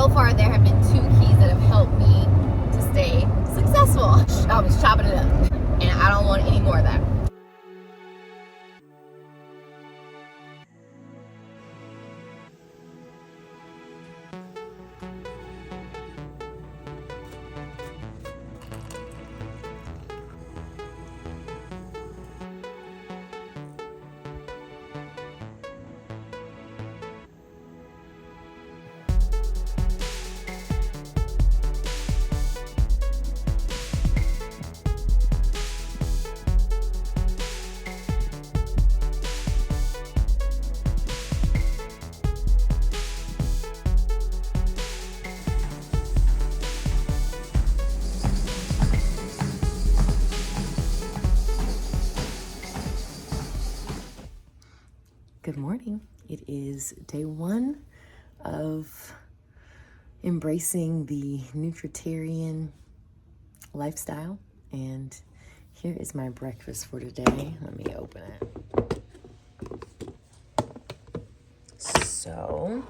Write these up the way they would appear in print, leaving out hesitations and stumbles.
so far there have been 2 keys that have helped me to stay successful. I was chopping it up, and I don't want any more of that. Good morning. It is day 1 of embracing the nutritarian lifestyle, and here is my breakfast for today. Let me open it. So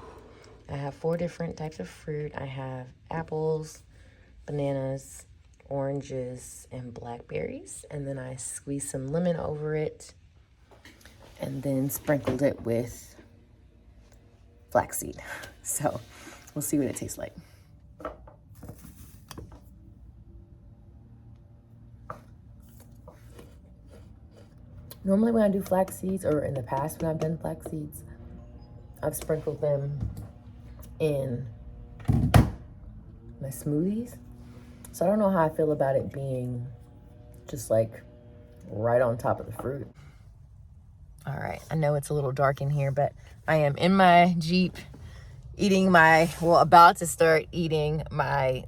I have 4 different types of fruit. I have apples, bananas, oranges, and blackberries, and then I squeezed some lemon over it and then sprinkled it with flaxseed. So we'll see what it tastes like. Normally when I do flax seeds, or in the past when I've done flax seeds, I've sprinkled them in my smoothies. So I don't know how I feel about it being just like right on top of the fruit. All right, I know it's a little dark in here, but I am in my Jeep eating about to start eating my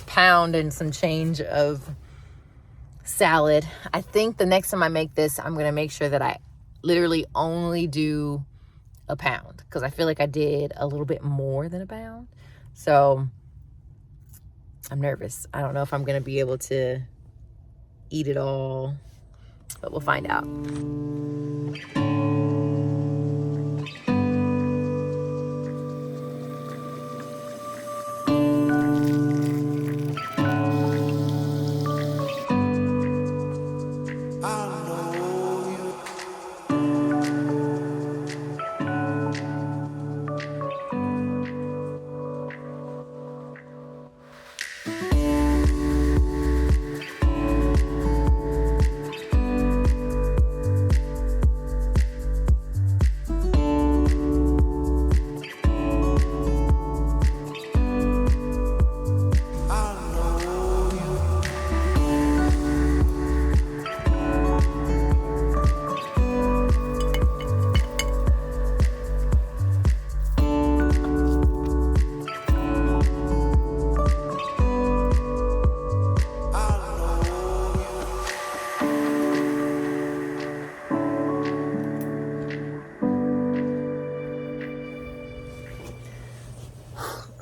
pound and some change of salad. I think the next time I make this, I'm gonna make sure that I literally only do a pound, because I feel like I did a little bit more than a pound. So I'm nervous. I don't know if I'm gonna be able to eat it all, but we'll find out.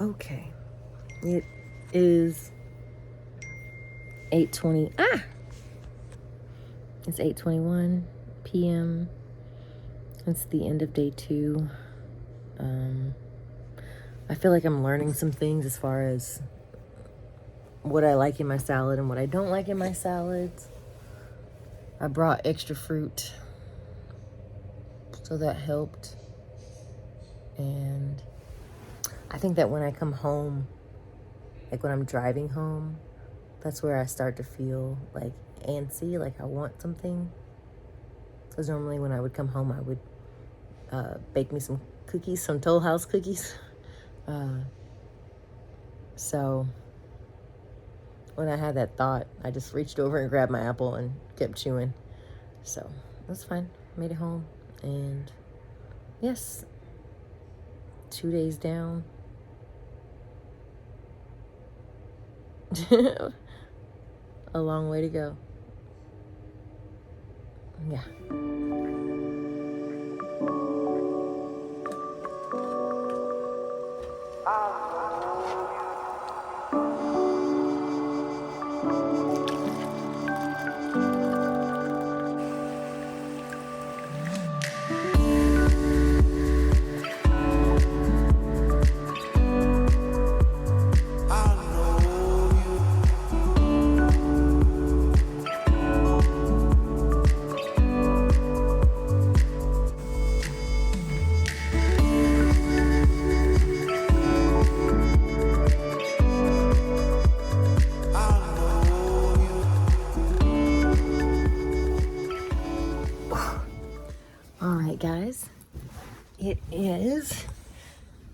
Okay, it is 8:20. It's 8:21 p.m. It's the end of day 2. I feel like I'm learning some things as far as what I like in my salad and what I don't like in my salads. I brought extra fruit, so that helped. And I think that when I come home, like when I'm driving home, that's where I start to feel like antsy, like I want something. Because normally when I would come home, I would bake me some cookies, some Toll House cookies. So when I had that thought, I just reached over and grabbed my apple and kept chewing. So that's fine. Made it home. And yes, 2 days down. A long way to go. Yeah.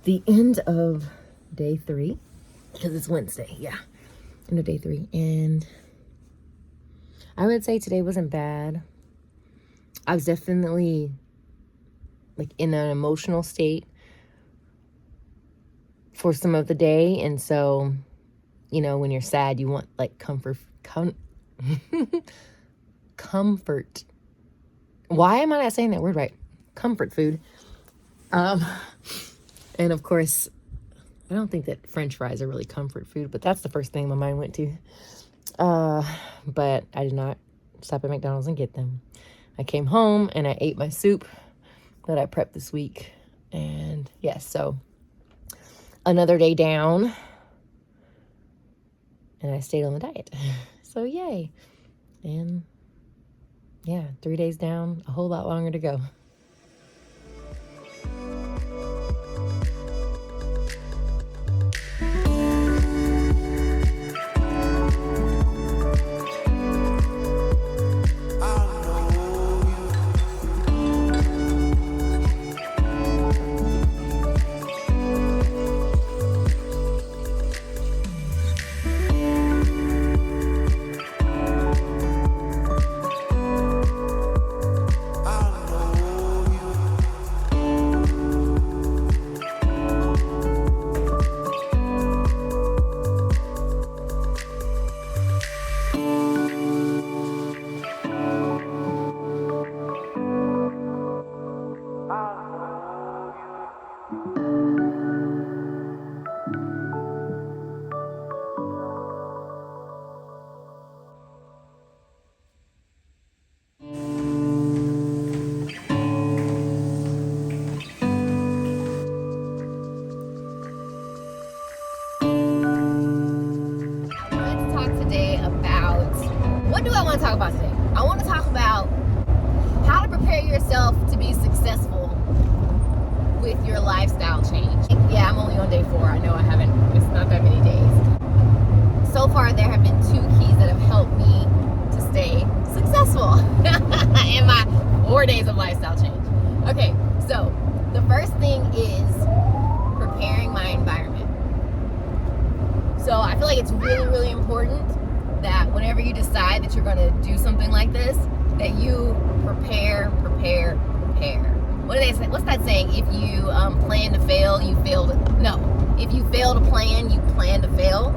the end of day 3, because it's Wednesday. Yeah, end of day 3. And I would say today wasn't bad. I was definitely like in an emotional state for some of the day. And so, you know, when you're sad, you want like comfort. Why am I not saying that word right? Comfort food. And of course, I don't think that French fries are really comfort food, but that's the first thing my mind went to. But I did not stop at McDonald's and get them. I came home and I ate my soup that I prepped this week. And yes, so another day down, and I stayed on the diet. So yay. And yeah, 3 days down, a whole lot longer to go. What do I want to talk about today? I want to talk about how to prepare yourself to be successful with your lifestyle change. Yeah, I'm only on day 4. I know it's not that many days. So far, there have been 2 keys that have helped me to stay successful in my 4 days of lifestyle change. Okay, so the first thing is preparing my environment. So I feel like it's really, really important that whenever you decide that you're going to do something like this, that you prepare. What do they say? What's that saying? If you plan to fail, you fail to... No. If you fail to plan, you plan to fail.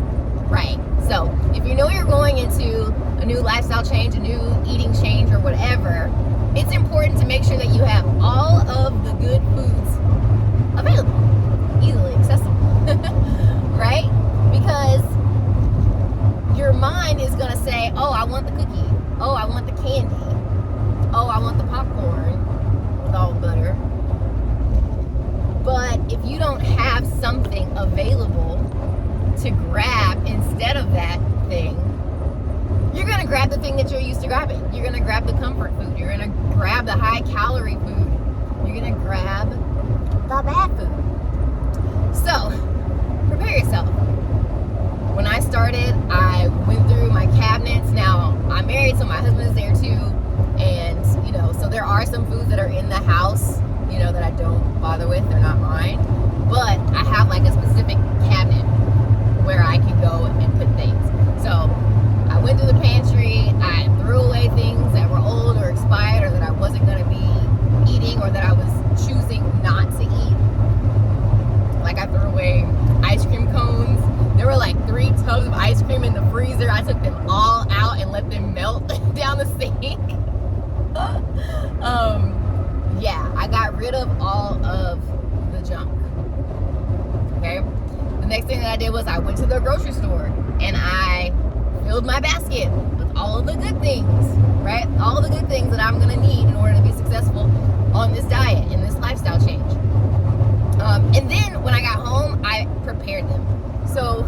Right. So if you know you're going into a new lifestyle change, a new eating change, or whatever, it's important to make sure that you have all of the good foods available, easily accessible. Right? Because your mind is going to say, oh, I want the cookie. Oh, I want the candy. Oh, I want the popcorn with all the butter. But if you don't have something available to grab instead of that thing, you're going to grab the thing that you're used to grabbing. You're going to grab the comfort food. You're going to grab the high calorie food. You're going to grab the bad food. So, prepare yourself. When I started, I went through my cabinets. Now, I'm married, so my husband is there too. And, so there are some foods that are in the house, that I don't bother with. They're not mine. But I have like a specific cabinet where I can go and put things. So I went through the pantry. I threw away things that were old or expired or that I wasn't going to be eating or that I was choosing not to eat. Like I threw away ice cream cones. There were like 3 tubs of ice cream in the freezer. I took them all out and let them melt down the sink. Yeah, I got rid of all of the junk. Okay? The next thing that I did was I went to the grocery store and I filled my basket with all of the good things, right? All the good things that I'm going to need in order to be successful on this diet, in this lifestyle change. And then when I got home, I prepared them. So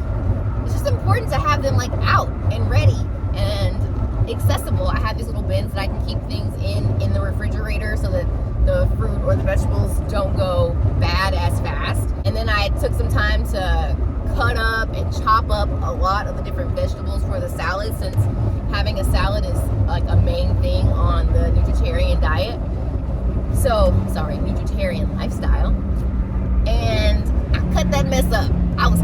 it's just important to have them like out and ready and accessible. I have these little bins that I can keep things in the refrigerator so that the fruit or the vegetables don't go bad as fast. And then I took some time to cut up and chop up a lot of the different vegetables for the salad, since having a salad is like a main thing on the nutritarian diet. So, sorry, nutritarian lifestyle. And cut that mess up. I was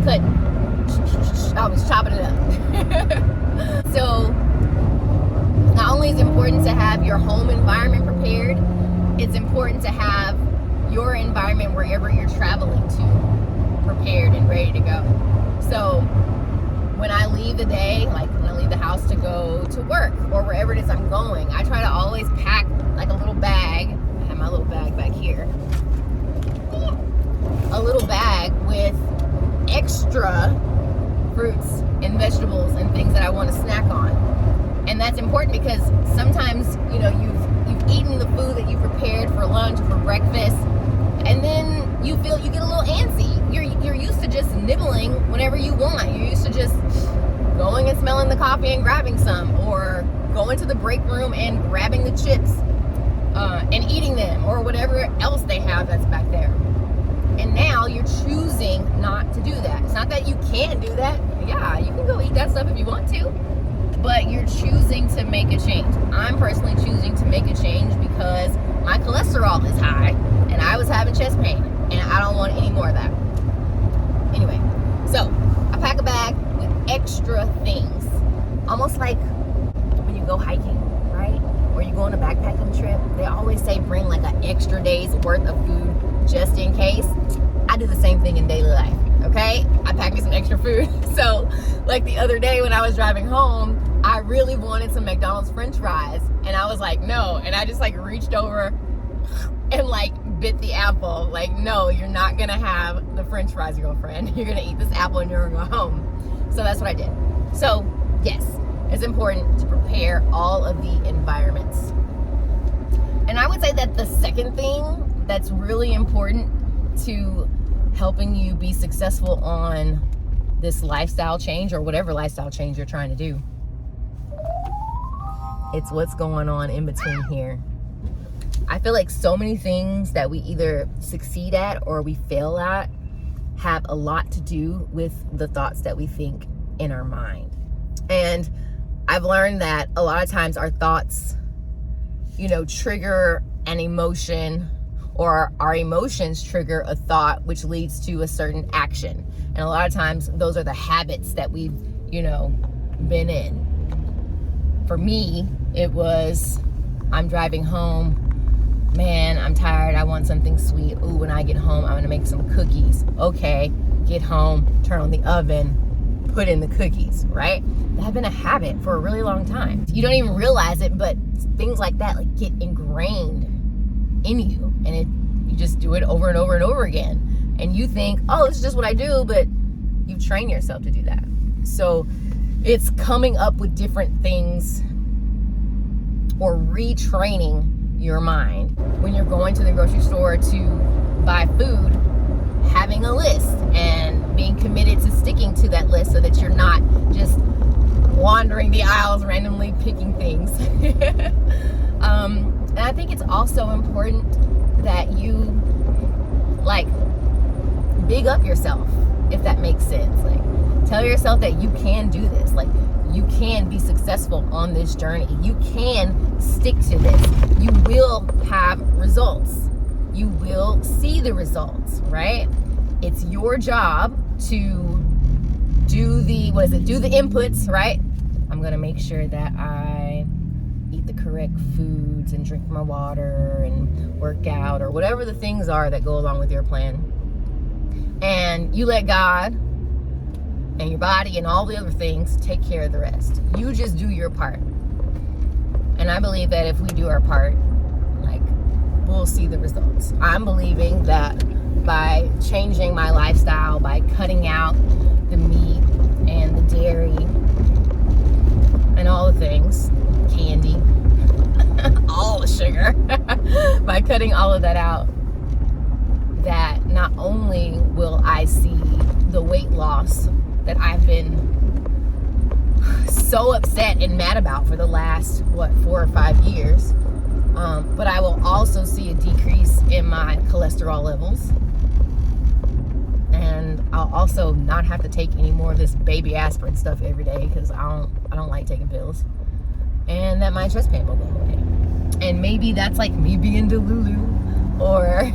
chopping it up. So not only is it important to have your home environment prepared, it's important to have your environment wherever you're traveling to prepared and ready to go. So when I leave the day, like when I leave the house to go to work or wherever it is I'm going, I try to always pack like a little bag. I have my little bag back here. A little bag with extra fruits and vegetables and things that I want to snack on. And that's important because sometimes, you know, you've eaten the food that you prepared for lunch or for breakfast, and then you get a little antsy. You're used to just nibbling whenever you want. You're used to just going and smelling the coffee and grabbing some, or going to the break room and grabbing the chips and eating them, or whatever else they have that's back there. And now you're choosing not to do that. It's not that you can't do that. Yeah, you can go eat that stuff if you want to, but you're choosing to make a change. I'm personally choosing to make a change because my cholesterol is high and I was having chest pain and I don't want any more of that. Anyway, so I pack a bag with extra things. Almost like when you go hiking, right? Or you go on a backpacking trip, they always say bring like an extra day's worth of food just in case. I do the same thing in daily life, okay? I pack me some extra food. So like the other day when I was driving home, I really wanted some McDonald's French fries, and I was like, no. And I just like reached over and like bit the apple. Like, no, you're not gonna have the French fries, girlfriend. You're gonna eat this apple and you're gonna go home. So that's what I did. So yes, it's important to prepare all of the environments. And I would say that the second thing that's really important to helping you be successful on this lifestyle change, or whatever lifestyle change you're trying to do, it's what's going on in between here. I feel like so many things that we either succeed at or we fail at have a lot to do with the thoughts that we think in our mind. And I've learned that a lot of times our thoughts, you know, trigger an emotion, or our emotions trigger a thought, which leads to a certain action. And a lot of times those are the habits that we've, you know, been in. For me, it was, I'm driving home, man, I'm tired, I want something sweet. Ooh, when I get home, I'm gonna make some cookies. Okay, get home, turn on the oven, put in the cookies, right? That had been a habit for a really long time. You don't even realize it, but things like that like get ingrained in you, and you just do it over and over and over again. And you think, oh, it's just what I do, but you've trained yourself to do that. So it's coming up with different things, or retraining your mind. When you're going to the grocery store to buy food, having a list and being committed to sticking to that list so that you're not just wandering the aisles randomly picking things. And I think it's also important that you like big up yourself, if that makes sense. Like, tell yourself that you can do this. Like, you can be successful on this journey. You can stick to this. You will have results. You will see the results, right? It's your job to do the inputs, right? I'm gonna make sure that I eat the correct foods and drink my water and work out, or whatever the things are that go along with your plan. And you let God and your body and all the other things take care of the rest. You just do your part. And I believe that if we do our part, like, we'll see the results. I'm believing that by changing my lifestyle, by cutting out the meat and the dairy and all the things, candy, all the sugar, by cutting all of that out, that not only will I see the weight loss that I've been so upset and mad about for the last, 4 or 5 years, but I will also see a decrease in my cholesterol levels, and I'll also not have to take any more of this baby aspirin stuff every day, because I don't like taking pills, and that my chest pain will go away. And maybe that's like me being delulu or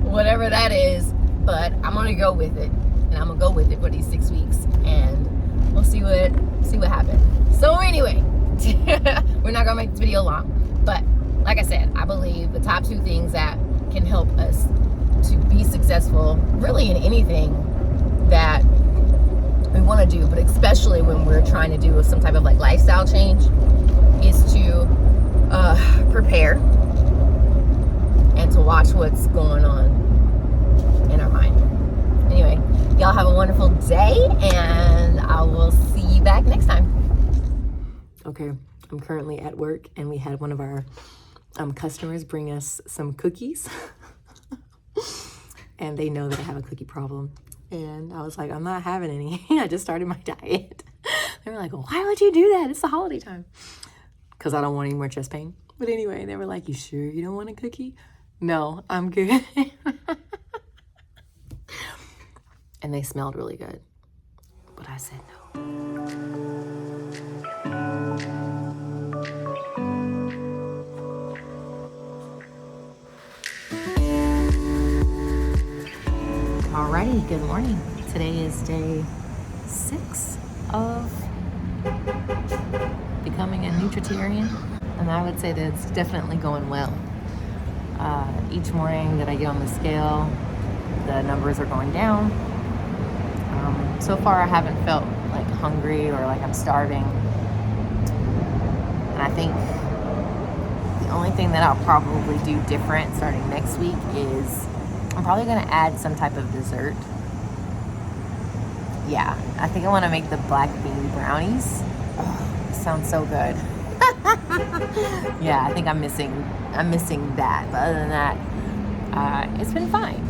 whatever that is, but I'm gonna go with it, and I'm gonna go with it for these 6 weeks, and we'll see what happens. So anyway, we're not gonna make this video long, but like I said, I believe the top 2 things that can help us to be successful really in anything that we want to do, but especially when we're trying to do some type of like lifestyle change, is to prepare and to watch what's going on in our mind. Anyway, y'all have a wonderful day, and I will see you back next time. Okay, I'm currently at work, and we had one of our customers bring us some cookies. And they know that I have a cookie problem. And I was like, I'm not having any. I just started my diet. They were like, why would you do that? It's the holiday time. Because I don't want any more chest pain. But anyway, they were like, you sure you don't want a cookie? No, I'm good. And they smelled really good. But I said no. Alrighty, good morning. Today is day 6 of becoming a nutritarian, and I would say that it's definitely going well. Each morning that I get on the scale, the numbers are going down. So far I haven't felt like hungry or like I'm starving. And I think the only thing that I'll probably do different starting next week is I'm probably going to add some type of dessert. Yeah, I think I want to make the black bean brownies. Oh, it sounds so good. Yeah, I think I'm missing that. But other than that, it's been fine.